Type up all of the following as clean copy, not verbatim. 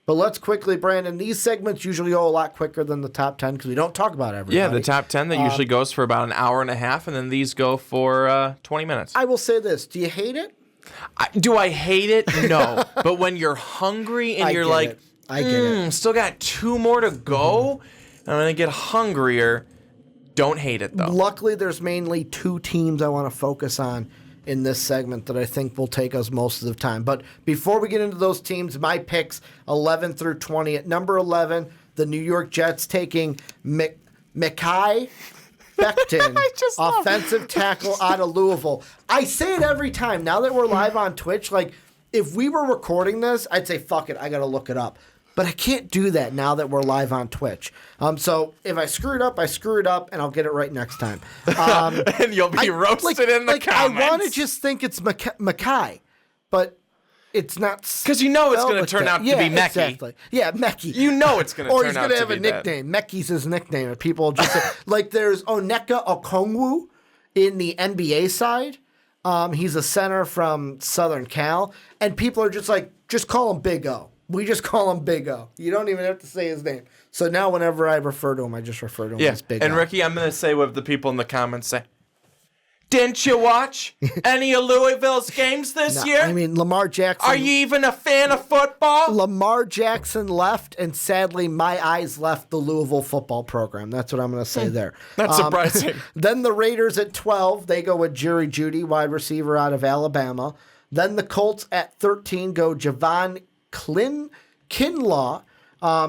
But let's quickly, Brandon, these segments usually go a lot quicker than the top 10 because we don't talk about everybody. Yeah, the top 10 that usually goes for about an hour and a half, and then these go for 20 minutes. I will say this. Do you hate it? Do I hate it? No. But when you're hungry and you're like, I get it. Still got 2 more to go, I'm going to get hungrier. Don't hate it, though. Luckily, there's mainly 2 teams I want to focus on in this segment that I think will take us most of the time. But before we get into those teams, my picks 11 through 20. At number 11, the New York Jets taking Mekhi Becton, offensive tackle out of Louisville. I say it every time. Now that we're live on Twitch, like, if we were recording this, I'd say, fuck it, I got to look it up. But I can't do that now that we're live on Twitch. So if I screw it up, I screw it up, and I'll get it right next time. And you'll be roasted in the comments. I want to just think it's Mekhi, but it's not. Because you know it's going to turn out to be Mecky. Exactly. Yeah, Mecky. You know it's going to turn out to be that. Or he's going to have a nickname. Mecky's his nickname. And people just say, like there's Onyeka Okongwu in the NBA side. He's a center from Southern Cal. And people are just like, just call him Big O. We just call him Big O. You don't even have to say his name. So now whenever I refer to him, I just refer to him as Big O. And Ricky, I'm going to say what the people in the comments say. Didn't you watch any of Louisville's games this year? I mean, Lamar Jackson. Are you even a fan of football? Lamar Jackson left, and sadly, my eyes left the Louisville football program. That's what I'm going to say there. That's surprising. Then the Raiders at 12, they go with Jerry Jeudy, wide receiver out of Alabama. Then the Colts at 13 go Javon Kinlaw,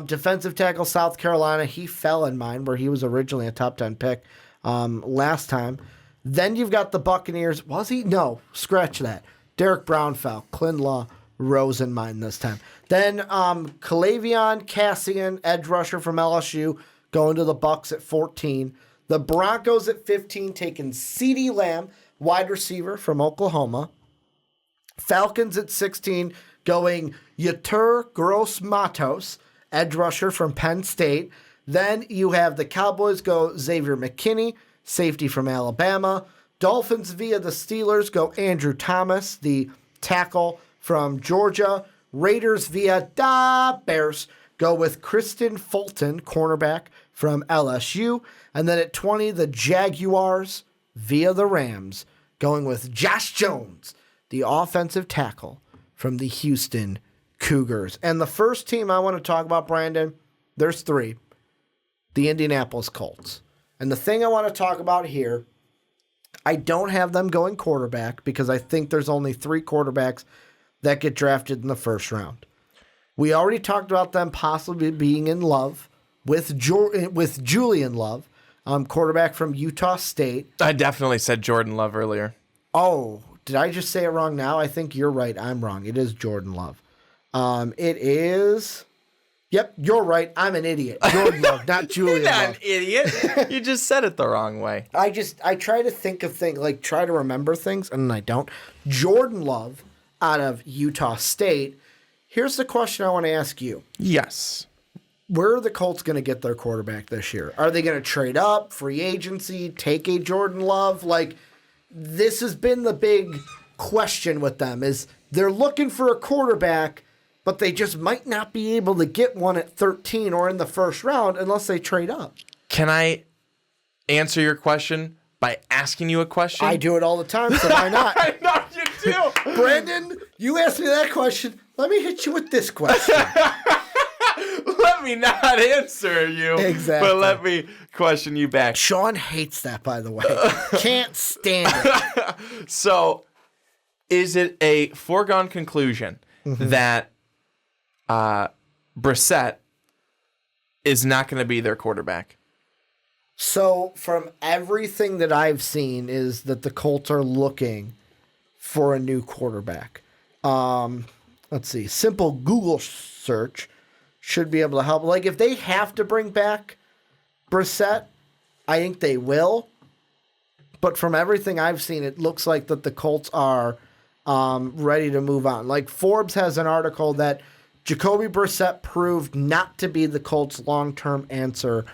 defensive tackle, South Carolina. He fell in mine, where he was originally a top 10 pick last time. Then you've got the Buccaneers. Was he? No, scratch that. Derek Brown fell. Kinlaw rose in mine this time. Then Kalavion Cassian, edge rusher from LSU, going to the Bucs at 14. The Broncos at 15, taking CeeDee Lamb, wide receiver from Oklahoma. Falcons at 16, going Yetur Gross-Matos, edge rusher from Penn State. Then you have the Cowboys go Xavier McKinney, safety from Alabama. Dolphins via the Steelers go Andrew Thomas, the tackle from Georgia. Raiders via the Bears go with Kristen Fulton, cornerback from LSU. And then at 20, the Jaguars via the Rams going with Josh Jones, the offensive tackle from the Houston Cougars. And the first team I want to talk about, Brandon, there's 3. The Indianapolis Colts. And the thing I want to talk about here, I don't have them going quarterback because I think there's only 3 quarterbacks that get drafted in the first round. We already talked about them possibly being in love with Julian Love, quarterback from Utah State. I definitely said Jordan Love earlier. Oh, did I just say it wrong now? I think you're right. I'm wrong. It is Jordan Love. It is... Yep, you're right. I'm an idiot. Jordan Love, not Julian Love. You're not an idiot. You just said it the wrong way. I try to think of things, like try to remember things, and I don't. Jordan Love out of Utah State. Here's the question I want to ask you. Yes. Where are the Colts going to get their quarterback this year? Are they going to trade up, free agency, take a Jordan Love? Like, this has been the big question with them, is they're looking for a quarterback, but they just might not be able to get one at 13 or in the first round unless they trade up. Can I answer your question by asking you a question? I do it all the time, so why not? I know you do. Brandon, you asked me that question. Let me hit you with this question. Let me not answer you. Exactly. But let me question you back. Sean hates that, by the way. Can't stand it. So, is it a foregone conclusion that Brissett is not going to be their quarterback? So, from everything that I've seen is that the Colts are looking for a new quarterback. Let's see. Simple Google search should be able to help. Like, if they have to bring back Brissett, I think they will. But from everything I've seen, it looks like that the Colts are ready to move on. Like, Forbes has an article that Jacoby Brissett proved not to be the Colts' long-term answer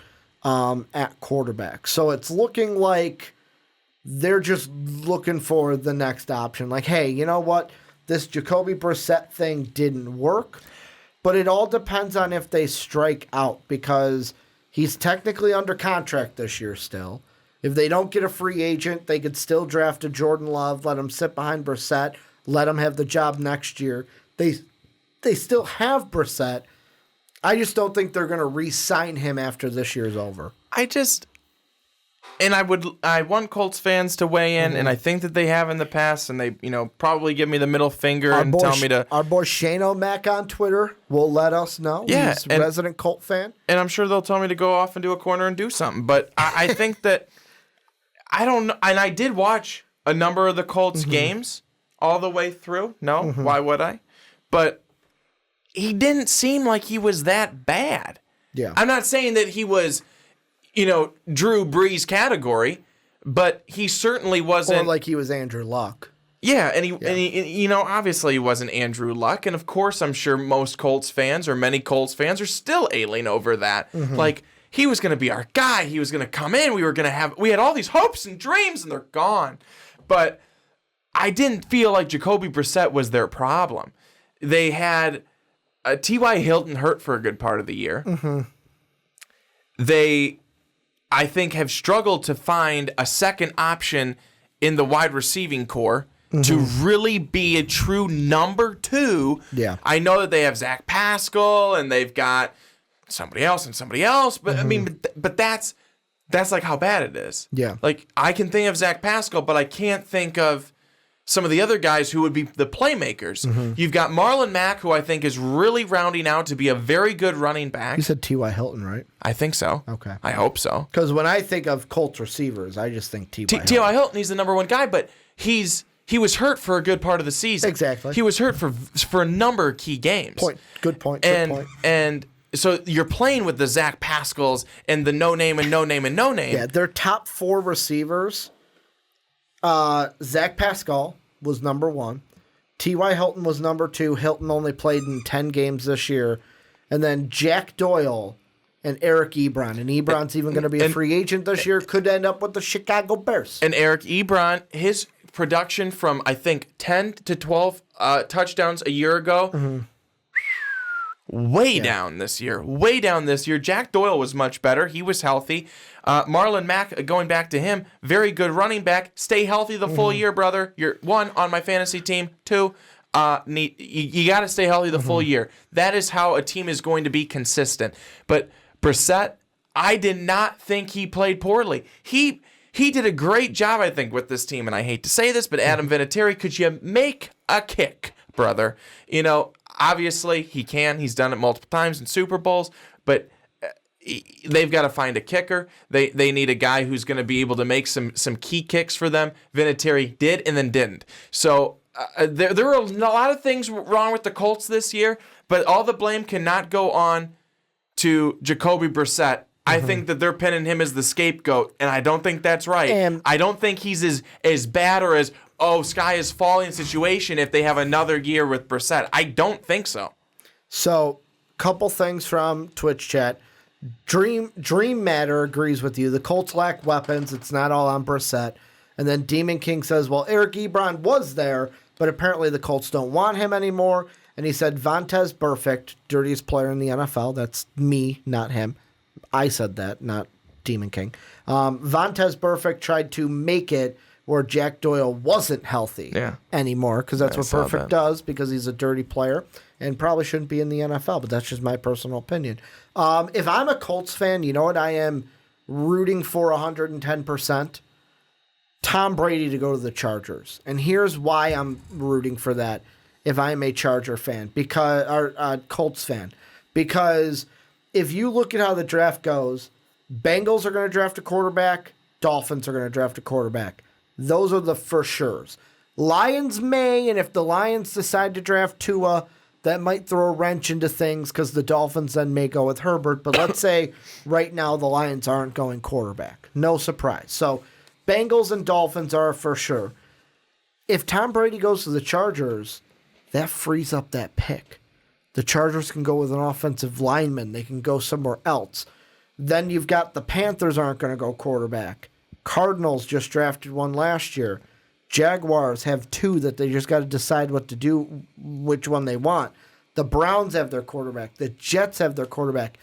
at quarterback. So it's looking like they're just looking for the next option. Like, hey, you know what? This Jacoby Brissett thing didn't work. but it all depends on if they strike out because he's technically under contract this year still. If they don't get a free agent, they could still draft a Jordan Love, let him sit behind Brissett, let him have the job next year. They still have Brissett. I just don't think they're going to re-sign him after this year's over. I want Colts fans to weigh in, and I think that they have in the past, and they, probably give me the middle finger and tell me to. Our boy Shane O'Mac on Twitter will let us know. Yeah, he's a resident Colt fan, and I'm sure they'll tell me to go off into a corner and do something. But I think that I don't know, and I did watch a number of the Colts games all the way through. No, why would I? But he didn't seem like he was that bad. Yeah, I'm not saying that he was, Drew Brees category, but he certainly wasn't. Or like he was Andrew Luck. Yeah, and he obviously he wasn't Andrew Luck, and of course I'm sure most Colts fans or many Colts fans are still ailing over that. Like he was going to be our guy. He was going to come in. We had all these hopes and dreams, and they're gone. But I didn't feel like Jacoby Brissett was their problem. They had T.Y. Hilton hurt for a good part of the year. They, I think, have struggled to find a second option in the wide receiving core to really be a true number two. Yeah. I know that they have Zach Pascal and they've got somebody else, but I mean, but that's like how bad it is. Yeah. Like I can think of Zach Pascal, but I can't think of some of the other guys who would be the playmakers. You've got Marlon Mack, who I think is really rounding out to be a very good running back. You said T.Y. Hilton, right? I think so. Okay. I hope so. Because when I think of Colts receivers, I just think T.Y. Hilton. T.Y. Hilton, he's the number one guy, but he was hurt for a good part of the season. Exactly. He was hurt for a number of key games. Good point. And so you're playing with the Zach Pascals and the no name. Yeah, their top four receivers, Zach Pascal was number one. T.Y. Hilton was number two. Hilton only played in 10 games this year. And then Jack Doyle and Eric Ebron. And Ebron's even going to be a free agent this year. Could end up with the Chicago Bears. And Eric Ebron, his production from, I think, 10 to 12 touchdowns a year ago, way down this year. Jack Doyle was much better. He was healthy. Marlon Mack, going back to him, very good running back. Stay healthy the full year, brother. You're one on my fantasy team. Two, you got to stay healthy the full year. That is how a team is going to be consistent. But Brissett, I did not think he played poorly. He did a great job, I think, with this team. And I hate to say this, but Adam Vinatieri, could you make a kick, brother? Obviously, he can. He's done it multiple times in Super Bowls, but they've got to find a kicker. They need a guy who's going to be able to make some key kicks for them. Vinatieri did and then didn't. So there are a lot of things wrong with the Colts this year, but all the blame cannot go on to Jacoby Brissett. I think that they're pinning him as the scapegoat, and I don't think that's right. And I don't think he's as bad or as sky is falling situation if they have another year with Brissett. I don't think so. So, couple things from Twitch chat. Dream Matter agrees with you. The Colts lack weapons. It's not all on Brissett. And then Demon King says, well, Eric Ebron was there, but apparently the Colts don't want him anymore. And he said, Vontaze Burfict, dirtiest player in the NFL. That's me, not him. I said that, not Demon King. Vontaze Burfict tried to make it where Jack Doyle wasn't healthy anymore, because that's what Burfict does, because he's a dirty player and probably shouldn't be in the NFL, but that's just my personal opinion. If I'm a Colts fan, you know what I am rooting for 110%? Tom Brady to go to the Chargers. And here's why I'm rooting for that if I'm a Charger fan, or Colts fan. Because if you look at how the draft goes, Bengals are going to draft a quarterback, Dolphins are going to draft a quarterback. Those are the for sures. Lions may, and if the Lions decide to draft Tua, that might throw a wrench into things because the Dolphins then may go with Herbert. But let's say right now the Lions aren't going quarterback. No surprise. So Bengals and Dolphins are for sure. If Tom Brady goes to the Chargers, that frees up that pick. The Chargers can go with an offensive lineman. They can go somewhere else. Then you've got the Panthers aren't going to go quarterback. Cardinals just drafted one last year. Jaguars have two that they just got to decide what to do, which one they want. The Browns have their quarterback. The Jets have their quarterback.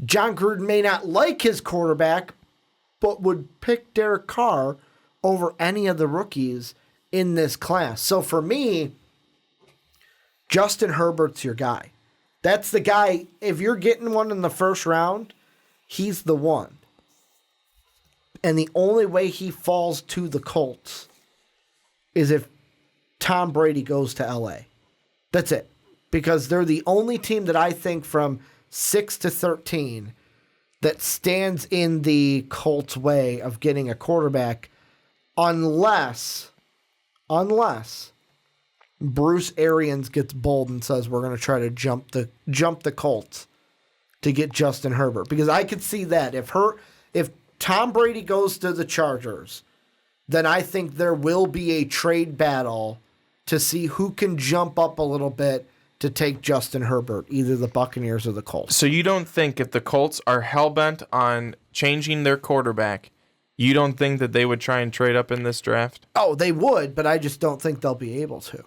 John Gruden may not like his quarterback, but would pick Derek Carr over any of the rookies in this class. So for me, Justin Herbert's your guy. That's the guy. If you're getting one in the first round, he's the one. And the only way he falls to the Colts is if Tom Brady goes to LA. That's it. Because they're the only team that I think from 6 to 13 that stands in the Colts' way of getting a quarterback unless Bruce Arians gets bold and says we're going to try to jump the Colts to get Justin Herbert. Because I could see that. If Tom Brady goes to the Chargers, then I think there will be a trade battle to see who can jump up a little bit to take Justin Herbert, either the Buccaneers or the Colts. So you don't think if the Colts are hell-bent on changing their quarterback, you don't think that they would try and trade up in this draft? Oh, they would, but I just don't think they'll be able to.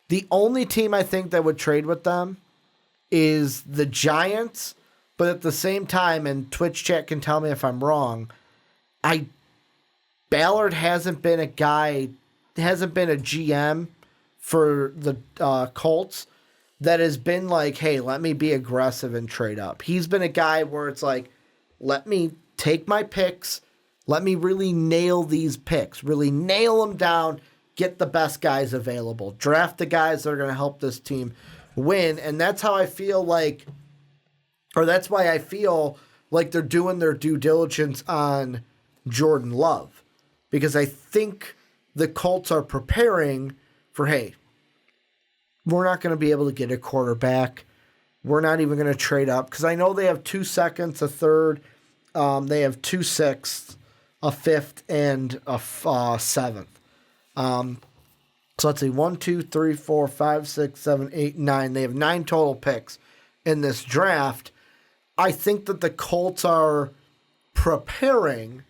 The only team I think that would trade with them is the Giants, but at the same time, and Twitch chat can tell me if I'm wrong, Ballard hasn't been a GM for the Colts that has been like, hey, let me be aggressive and trade up. He's been a guy where it's like, let me take my picks, let me really nail these picks, really nail them down, get the best guys available, draft the guys that are going to help this team win. And that's how I feel like, or that's why I feel like they're doing their due diligence on Jordan Love. Because I think the Colts are preparing for, hey, we're not going to be able to get a quarterback. We're not even going to trade up. Because I know they have 2 seconds, a third. They have 2 sixths, a fifth, and a seventh. So let's see. 1, 2, 3, 4, 5, 6, 7, 8, 9. They have 9 total picks in this draft. I think that the Colts are preparing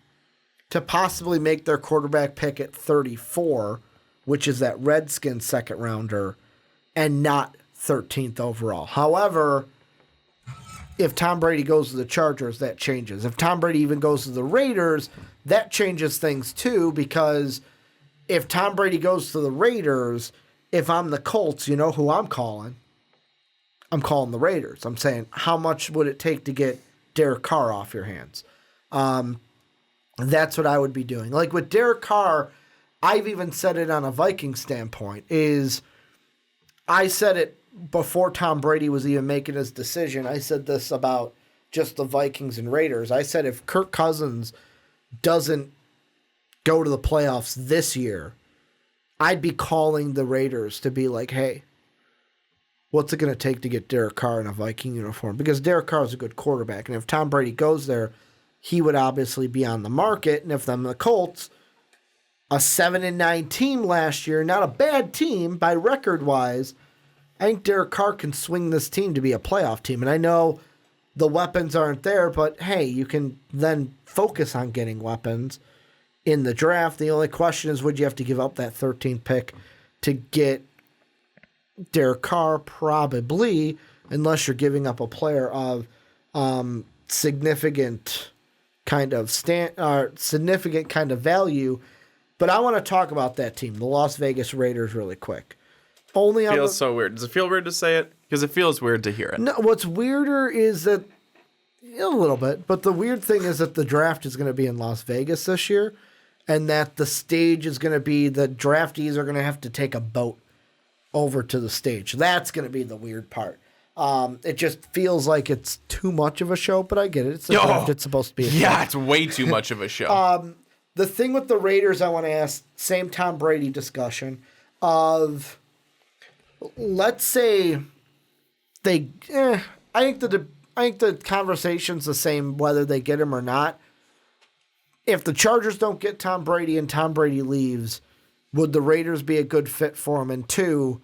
to possibly make their quarterback pick at 34, which is that Redskins second rounder, and not 13th overall. However, if Tom Brady goes to the Chargers, that changes. If Tom Brady even goes to the Raiders, that changes things too, because if Tom Brady goes to the Raiders, if I'm the Colts, you know who I'm calling? I'm calling the Raiders. I'm saying, how much would it take to get Derek Carr off your hands? That's what I would be doing. Like with Derek Carr, I've even said it on a Viking standpoint, I said it before Tom Brady was even making his decision. I said this about just the Vikings and Raiders. I said if Kirk Cousins doesn't go to the playoffs this year, I'd be calling the Raiders to be like, hey, what's it going to take to get Derek Carr in a Viking uniform? Because Derek Carr is a good quarterback, and if Tom Brady goes there, he would obviously be on the market. And if I'm the Colts, a 7-9 team last year, not a bad team by record-wise, I think Derek Carr can swing this team to be a playoff team. And I know the weapons aren't there, but hey, you can then focus on getting weapons in the draft. The only question is, would you have to give up that 13th pick to get Derek Carr? Probably, unless you're giving up a player of significant kind of value. But I want to talk about that team, the Las Vegas Raiders, really quick. Feels so weird. Does it feel weird to say it? Because it feels weird to hear it. No, what's weirder is that, a little bit, but the weird thing is that the draft is going to be in Las Vegas this year, and that the stage is going to be, the draftees are going to have to take a boat over to the stage. That's going to be the weird part. It just feels like it's too much of a show, but I get it. It's the draft. It's supposed to be a show. Yeah, it's way too much of a show. The thing with the Raiders, I want to ask, same Tom Brady discussion of, let's say they, I think the conversation's the same whether they get him or not. If the Chargers don't get Tom Brady and Tom Brady leaves, would the Raiders be a good fit for him? And 2,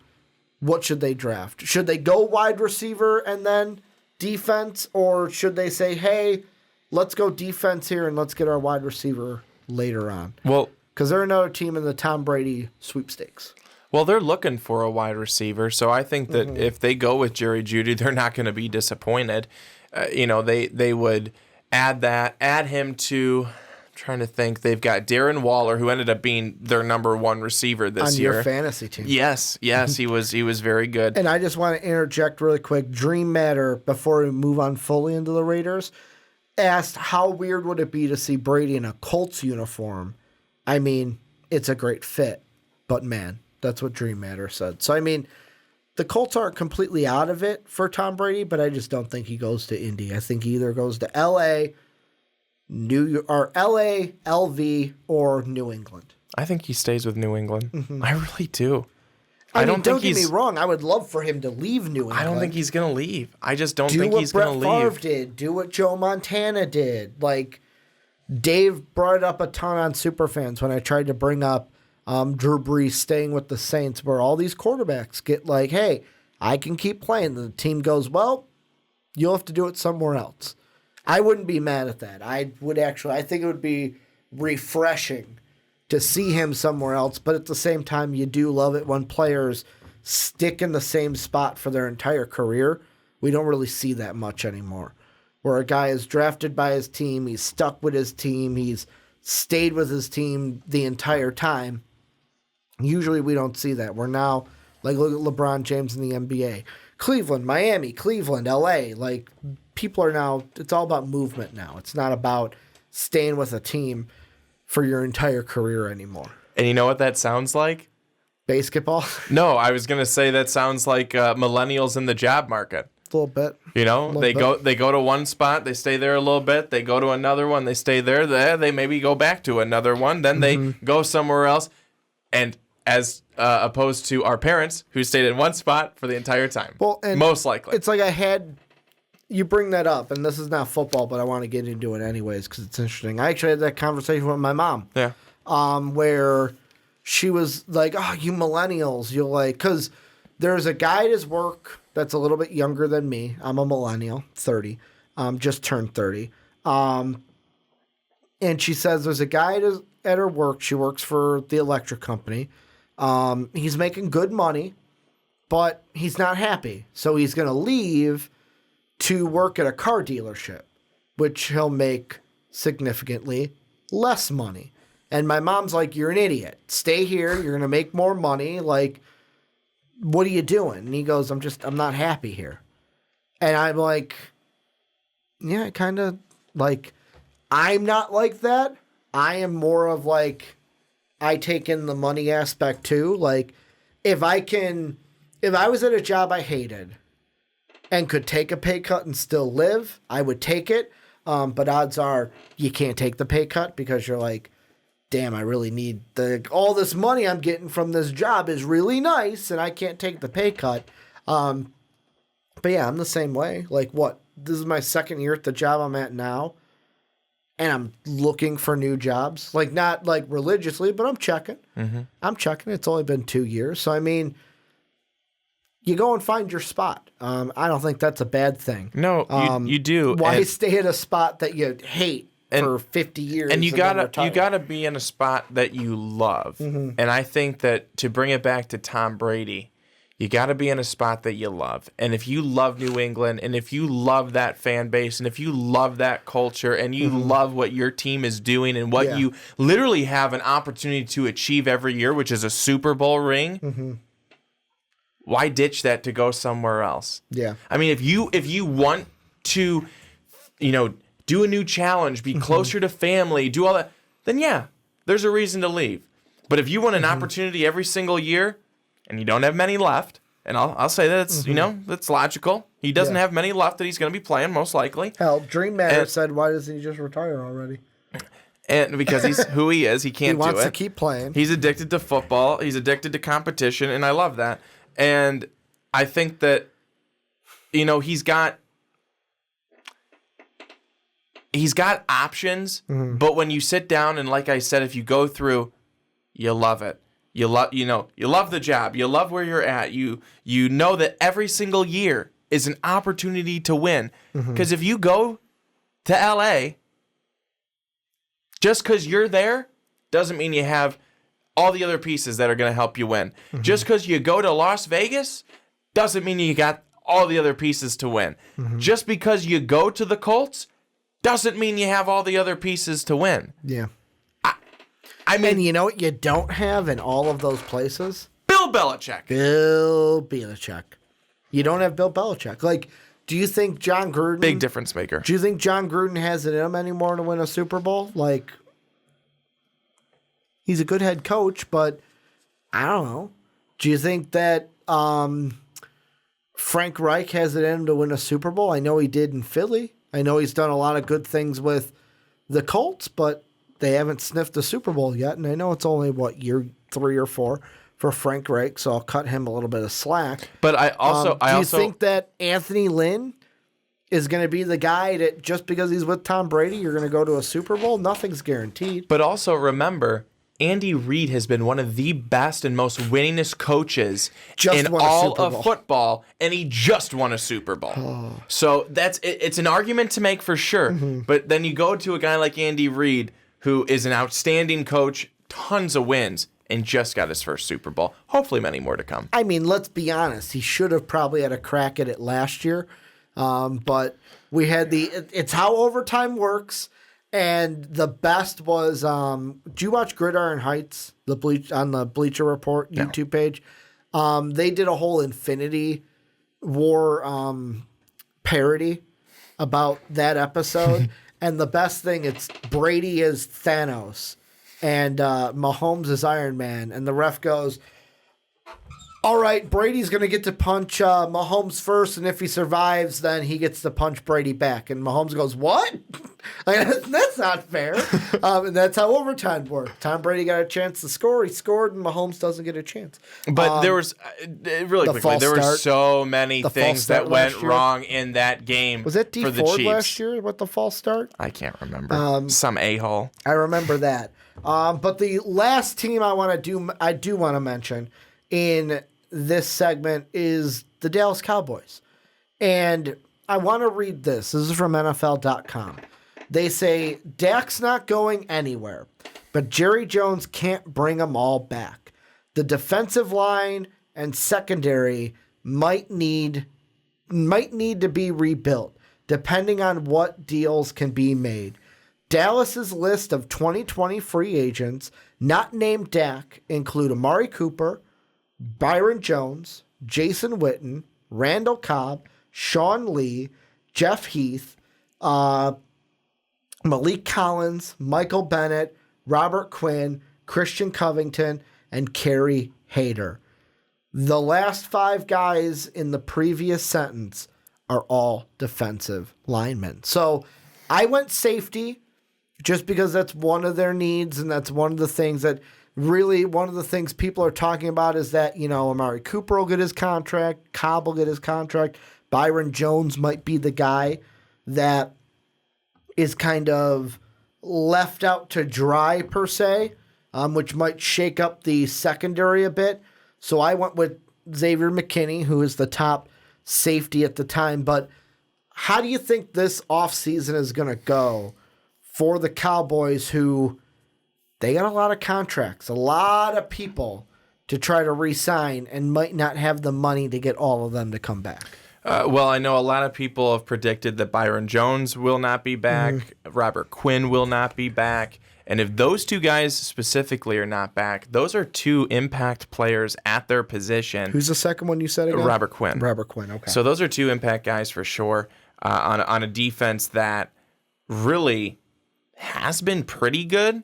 what should they draft? Should they go wide receiver and then defense, or should they say, hey, let's go defense here and let's get our wide receiver later on? Well, because they're another team in the Tom Brady sweepstakes. Well, they're looking for a wide receiver, so I think that if they go with Jerry Jeudy, they're not going to be disappointed. They would add him to. I'm trying to think. They've got Darren Waller, who ended up being their number one receiver this year on your fantasy team. Yes, he was very good. And I just want to interject really quick. Dream Matter, before we move on fully into the Raiders, asked how weird would it be to see Brady in a Colts uniform. I mean, it's a great fit, but man. That's what Dream Matter said. So, I mean, the Colts aren't completely out of it for Tom Brady, but I just don't think he goes to Indy. I think he either goes to L.A., New York, or L.A., LV, or New England. I think he stays with New England. I really do. Don't get me wrong. I would love for him to leave New England. I don't think he's going to leave. I just don't think he's going to leave. Do what Brett Favre did. Do what Joe Montana did. Like, Dave brought it up a ton on Superfans when I tried to bring up Drew Brees staying with the Saints, where all these quarterbacks get like, hey, I can keep playing. The team goes, well, you'll have to do it somewhere else. I wouldn't be mad at that. I think it would be refreshing to see him somewhere else. But at the same time, you do love it when players stick in the same spot for their entire career. We don't really see that much anymore. Where a guy is drafted by his team, he's stuck with his team, he's stayed with his team the entire time. Usually we don't see that. We're now, like, look at LeBron James in the NBA. Cleveland, Miami, Cleveland, LA. Like, people are now, it's all about movement now. It's not about staying with a team for your entire career anymore. And you know what that sounds like? Basketball? No, I was going to say that sounds like millennials in the job market. A little bit. You know, they go to one spot, they stay there a little bit, they go to another one, they stay there, they maybe go back to another one, then they go somewhere else. And as opposed to our parents who stayed in one spot for the entire time. Well, and most likely. It's like you bring that up, and this is not football, but I want to get into it anyways because it's interesting. I actually had that conversation with my mom. Yeah. Where she was like, oh, you millennials, you're like, because there's a guy at his work that's a little bit younger than me. I'm a millennial, 30, just turned 30. And she says there's a guy at her work. She works for the electric company. He's making good money, but he's not happy. So he's going to leave to work at a car dealership, which he'll make significantly less money. And my mom's like, you're an idiot. Stay here. You're going to make more money. Like, what are you doing? And he goes, I'm not happy here. And I'm like, yeah, kind of like, I'm not like that. I am more of like, I take in the money aspect too. Like, if I was at a job I hated and could take a pay cut and still live, I would take it. But odds are you can't take the pay cut because you're like, damn, I really need all this money I'm getting from this job is really nice and I can't take the pay cut. But yeah, I'm the same way. Like, this is my second year at the job I'm at now. And I'm looking for new jobs. Like, not like religiously, but I'm checking. Mm-hmm. I'm checking. It's only been 2 years. So, I mean, you go and find your spot. I don't think that's a bad thing. No, you do. Why stay at a spot that you hate for 50 years? And you gotta be in a spot that you love. Mm-hmm. And I think that to bring it back to Tom Brady, you got to be in a spot that you love. And if you love New England, and if you love that fan base, and if you love that culture, and you love what your team is doing, and what you literally have an opportunity to achieve every year, which is a Super Bowl ring, why ditch that to go somewhere else? Yeah. I mean, if you want to, do a new challenge, be closer to family, do all that, then yeah, there's a reason to leave. But if you want an opportunity every single year, and you don't have many left, and I'll say that it's, that's logical. He doesn't have many left that he's going to be playing, most likely. Hell, Dream Matter said, why doesn't he just retire already? And because he's who he is, he can't do it. He wants to keep playing. He's addicted to football. He's addicted to competition, and I love that. And I think that, he's got options, but when you sit down and, like I said, if you go through, you love it. You love the job. You love where you're at. You know that every single year is an opportunity to win. Because if you go to LA, just because you're there doesn't mean you have all the other pieces that are going to help you win. Just because you go to Las Vegas doesn't mean you got all the other pieces to win. Just because you go to the Colts doesn't mean you have all the other pieces to win. Yeah. I mean, And you know what you don't have in all of those places? Bill Belichick. Bill Belichick. You don't have Bill Belichick. Like, do you think John Gruden... Big difference maker. Do you think John Gruden has it in him anymore to win a Super Bowl? Like, he's a good head coach, but I don't know. Do you think that Frank Reich has it in him to win a Super Bowl? I know he did in Philly. I know he's done a lot of good things with the Colts, but they haven't sniffed the Super Bowl yet. And I know it's only, year 3 or 4 for Frank Reich, so I'll cut him a little bit of slack. But I also... do you think that Anthony Lynn is going to be the guy that just because he's with Tom Brady, you're going to go to a Super Bowl? Nothing's guaranteed. But also remember, Andy Reid has been one of the best and most winningest coaches in all of football, and he just won a Super Bowl. So it's an argument to make for sure. But then you go to a guy like Andy Reid, who is an outstanding coach, tons of wins, and just got his first Super Bowl. Hopefully many more to come. I mean, let's be honest. He should have probably had a crack at it last year. But we had it's how overtime works. And the best was, do you watch Gridiron Heights, on the Bleacher Report YouTube page? They did a whole Infinity War parody about that episode. And the best thing, it's Brady is Thanos and Mahomes is Iron Man. And the ref goes, all right, Brady's going to get to punch Mahomes first, and if he survives, then he gets to punch Brady back. And Mahomes goes, what? That's not fair. And that's how overtime worked. Tom Brady got a chance to score. He scored, and Mahomes doesn't get a chance. But there was, really quickly, there were so many things that went wrong in that game. Was that D for the Ford Chiefs last year with the false start? I can't remember. Some a-hole. I remember that. But the last team I do want to mention in this segment is the Dallas Cowboys. And I want to read this. This is from NFL.com. They say, Dak's not going anywhere, but Jerry Jones can't bring them all back. The defensive line and secondary might need to be rebuilt, depending on what deals can be made. Dallas's list of 2020 free agents not named Dak include Amari Cooper, Byron Jones, Jason Witten, Randall Cobb, Sean Lee, Jeff Heath, Malik Collins, Michael Bennett, Robert Quinn, Christian Covington, and Kerry Hayter. The last 5 guys in the previous sentence are all defensive linemen. So I went safety just because that's one of their needs, and that's one of the things that really, one of the things people are talking about is that, Amari Cooper will get his contract, Cobb will get his contract, Byron Jones might be the guy that is kind of left out to dry, per se, which might shake up the secondary a bit. So I went with Xavier McKinney, who is the top safety at the time. But how do you think this offseason is going to go for the Cowboys, who they got a lot of contracts, a lot of people to try to re-sign, and might not have the money to get all of them to come back? Well, I know a lot of people have predicted that Byron Jones will not be back, Robert Quinn will not be back, and if those 2 guys specifically are not back, those are 2 impact players at their position. Who's the second one you said again? Robert Quinn. Robert Quinn, okay. So those are 2 impact guys for sure on a defense that really has been pretty good.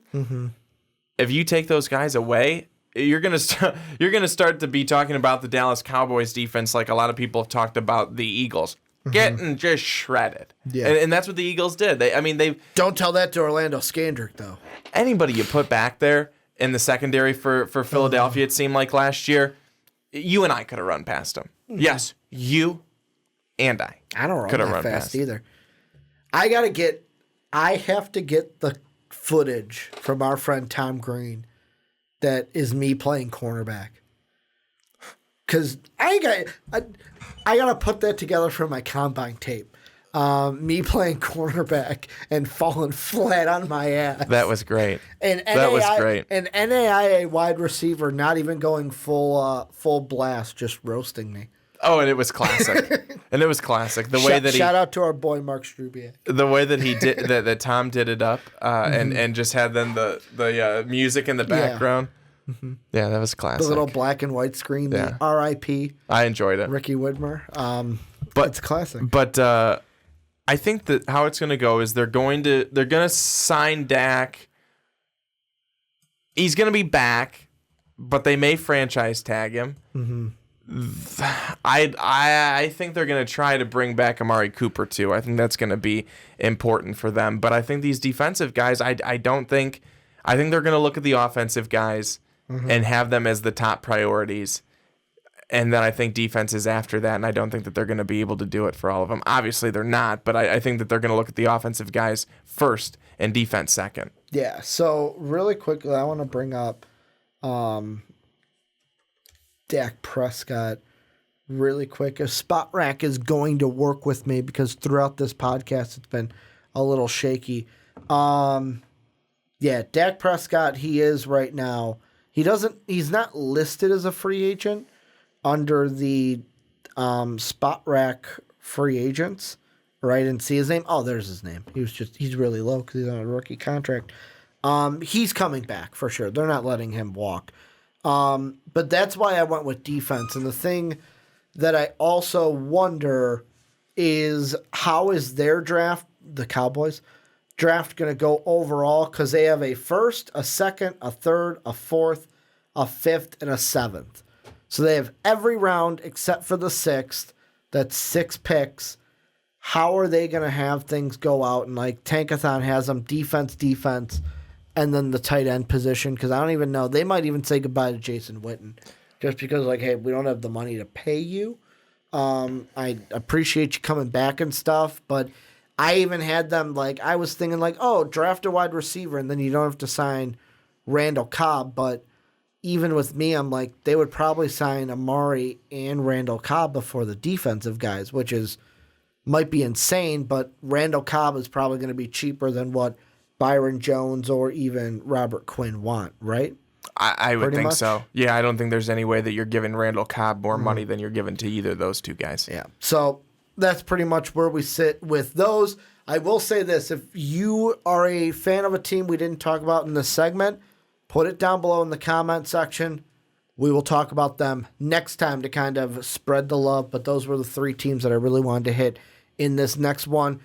If you take those guys away, you're gonna start to be talking about the Dallas Cowboys defense like a lot of people have talked about the Eagles, getting just shredded. Yeah, and that's what the Eagles did. They don't tell that to Orlando Scandrick though. Anybody you put back there in the secondary for Philadelphia, it seemed like last year, you and I could have run past them. Yes, you and I. I don't run that fast either. I have to get the footage from our friend Tom Green that is me playing cornerback. Because I got to put that together for my combine tape. me playing cornerback and falling flat on my ass. That was great. And That was great. An NAIA wide receiver not even going full blast, just roasting me. Oh, and it was classic. The way that shout out to our boy Mark Strubiak. The way that he did that Tom did it up, and just had then the music in the background. Mm-hmm. Yeah, that was classic. The little black and white screen. Yeah. The R.I.P. I enjoyed it. Ricky Widmer. But it's classic. But I think that how it's going to go is they're going to sign Dak. He's going to be back, but they may franchise tag him. Mm-hmm. I think they're going to try to bring back Amari Cooper too. I think that's going to be important for them. But I think these defensive guys, I think they're going to look at the offensive guys and have them as the top priorities. And then I think defense is after that, and I don't think that they're going to be able to do it for all of them. Obviously, they're not, but I think that they're going to look at the offensive guys first and defense second. Yeah, so really quickly, I want to bring up Dak Prescott really quick. A Spot Rack is going to work with me because throughout this podcast, it's been a little shaky. Yeah, Dak Prescott, he is right now. He's not listed as a free agent under the Spot Rack free agents, right? And see his name. Oh, there's his name. He's really low because he's on a rookie contract. He's coming back for sure. They're not letting him walk. But that's why I went with defense. And the thing that I also wonder is how is their draft, the Cowboys draft, going to go overall? Because they have a first, a second, a third, a fourth, a fifth, and a seventh. So they have every round except for the sixth. That's 6 picks. How are they going to have things go out? And like Tankathon has them defense, and then the tight end position. Because I don't even know. They might even say goodbye to Jason Witten. Just because, like, hey, we don't have the money to pay you. I appreciate you coming back and stuff. But I even had them, like, I was thinking, like, oh, draft a wide receiver. And then you don't have to sign Randall Cobb. But even with me, I'm like, they would probably sign Amari and Randall Cobb before the defensive guys, which might be insane, but Randall Cobb is probably going to be cheaper than what Byron Jones or even Robert Quinn want, right? I would Pretty think much? so. Yeah, I don't think there's any way that you're giving Randall Cobb more money than you're giving to either of those two guys. Yeah. So that's pretty much where we sit with those. I will say this. If you are a fan of a team we didn't talk about in this segment, put it down below in the comment section. We will talk about them next time to kind of spread the love. But those were the 3 teams that I really wanted to hit in this next one.